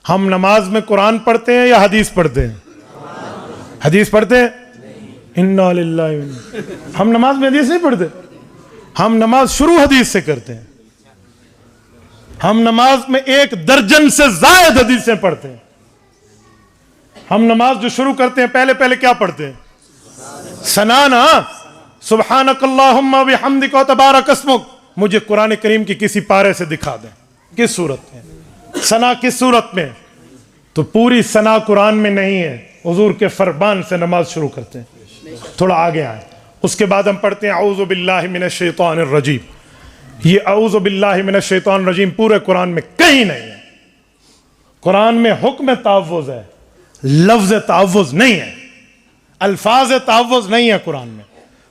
ہم نماز میں قرآن پڑھتے ہیں یا حدیث پڑھتے ہیں؟ حدیث پڑھتے ہیں؟ انا للہ ہم نماز میں حدیث نہیں پڑھتے. ہم نماز شروع حدیث سے کرتے ہیں. ہم نماز میں 1 درجن سے زائد حدیثیں پڑھتے ہیں. ہم نماز جو شروع کرتے ہیں پہلے کیا پڑھتے ہیں؟ ثنا نا. سبحانک اللہم و بحمدک و تبارک اسمک. مجھے قرآن کریم کی کسی پارے سے دکھا دیں کس صورت میں ثنا کس صورت میں. تو پوری ثنا قرآن میں نہیں ہے. حضور کے فرمان سے نماز شروع کرتے ہیں. تھوڑا آگے آئیں. اس کے بعد ہم پڑھتے ہیں اعوذ باللہ من الشیطان الرجیم. یہ اعوذ باللہ من الشیطان الرجیم پورے قرآن میں کہیں نہیں ہے. قرآن میں حکم تعوذ ہے, لفظ تعوذ نہیں ہے, الفاظ تعوذ نہیں ہے قرآن میں.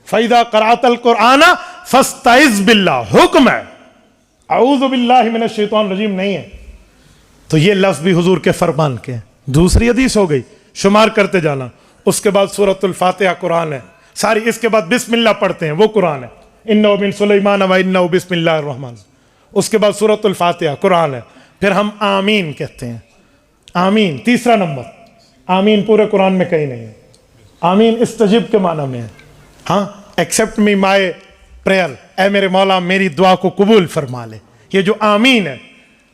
فَإِذَا قَرَأْتَ الْقُرْآنَ فَاسْتَعِذْ بِاللَّهِ حکم ہے. اعوذ باللہ من الشیطان الرجیم نہیں ہے. تو یہ لفظ بھی حضور کے فرمان کے ہیں. دوسری حدیث ہو گئی, شمار کرتے جانا. اس کے بعد سورۃ الفاتحہ قرآن ہے ساری. اس کے بعد بسم اللہ پڑھتے ہیں, وہ قرآن ہے. اِنَّهُ مِن سُلَيْمَانَ وَإِنَّهُ بسم اللہ الرحمن. اس کے بعد سورۃ الفاتحہ قرآن ہے. پھر ہم آمین کہتے ہیں. آمین تیسرا نمبر. آمین پورے قرآن میں کہیں نہیں ہے. آمین استجب کے معنی میں ہے. ہاں, ایکسپٹ می مائی پریئر, اے میرے مولا میری دعا کو قبول فرما لے. یہ جو آمین ہے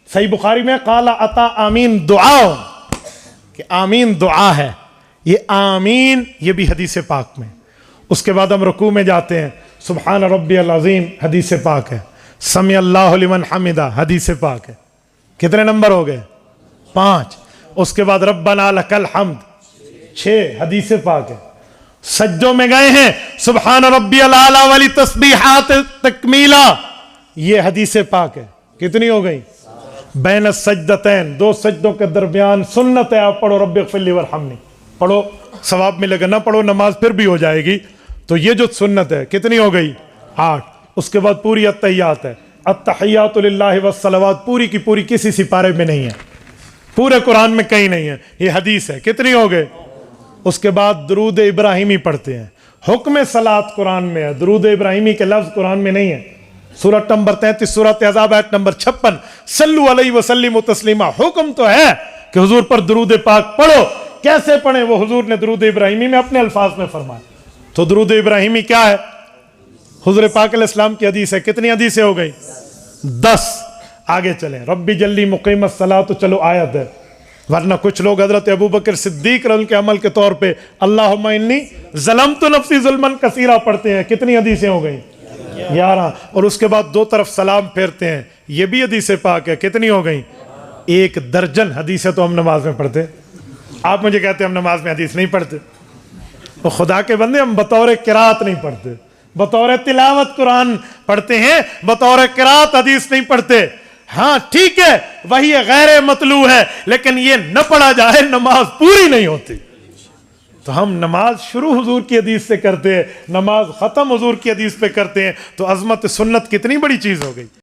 صحیح بخاری میں قال عطا آمین دعا, کہ آمین دعا ہے. یہ آمین یہ بھی حدیث پاک میں. اس کے بعد ہم رکوع میں جاتے ہیں. سبحان ربی العظیم حدیث پاک ہے. سمیع اللہ لمن حمدہ حدیث پاک ہے. کتنے نمبر ہو گئے؟ 5. اس کے بعد ربنا لک الحمد 6 حدیث پاک ہے. سجدوں میں گئے ہیں سبحان ربی الاعلی والی تسبیحات تکمیلا, یہ حدیث پاک ہے. کتنی ہو گئی؟ بین السجدتین 2 سجدوں کے درمیان سنت ہے آپ پڑھو رب اغفر لی وارحمنی. پڑھو ثواب ملے گا, نہ پڑھو نماز پھر بھی ہو جائے گی. تو یہ جو سنت ہے کتنی ہو گئی؟ 8. اس کے بعد پوری التحیات ہے. التحیات للہ والصلوات پوری کی پوری کسی سپارے میں نہیں ہے, پورے قرآن میں کہیں نہیں ہے. یہ حدیث ہے. کتنی ہو گئے؟ اس کے بعد درود ابراہیمی پڑھتے ہیں. حکم صلاۃ قرآن میں ہے, درود ابراہیمی کے لفظ قرآن میں نہیں ہے. سورۃ نمبر 33 سورۃ احزاب آیت نمبر 56 صلو علیہ وسلم تسلیما. حکم تو ہے کہ حضور پر درود پاک پڑھو. کیسے پڑھیں؟ وہ حضور نے درود ابراہیمی میں اپنے الفاظ میں فرمایا. تو درود ابراہیمی کیا ہے؟ حضور پاک علیہ السلام کی حدیث ہے. کتنی حدیثیں ہو گئی؟ 10. آگے چلیں. ربی جلی مقیم الصلاۃ تو چلو آیت ہے, ورنہ کچھ لوگ حضرت ابوبکر صدیق رضی اللہ عنہ کے عمل کے طور پہ اللہم انی ظلمت نفسی ظلما کثیرا پڑھتے ہیں. کتنی حدیثیں ہو گئی؟ 11. اور اس کے بعد 2 طرف سلام پھیرتے ہیں, یہ بھی حدیث پاک ہے. کتنی ہو گئی؟ 1 درجن حدیثیں تو ہم نماز میں پڑھتے. آپ مجھے کہتے ہیں ہم نماز میں حدیث نہیں پڑھتے. تو خدا کے بندے ہم بطور قرات نہیں پڑھتے, بطور تلاوت قرآن پڑھتے ہیں, بطور قرات حدیث نہیں پڑھتے. ہاں ٹھیک ہے وہی غیر مطلوع ہے, لیکن یہ نہ پڑھا جائے نماز پوری نہیں ہوتی. تو ہم نماز شروع حضور کی حدیث سے کرتے ہیں, نماز ختم حضور کی حدیث پہ کرتے ہیں. تو عظمت سنت کتنی بڑی چیز ہو گئی.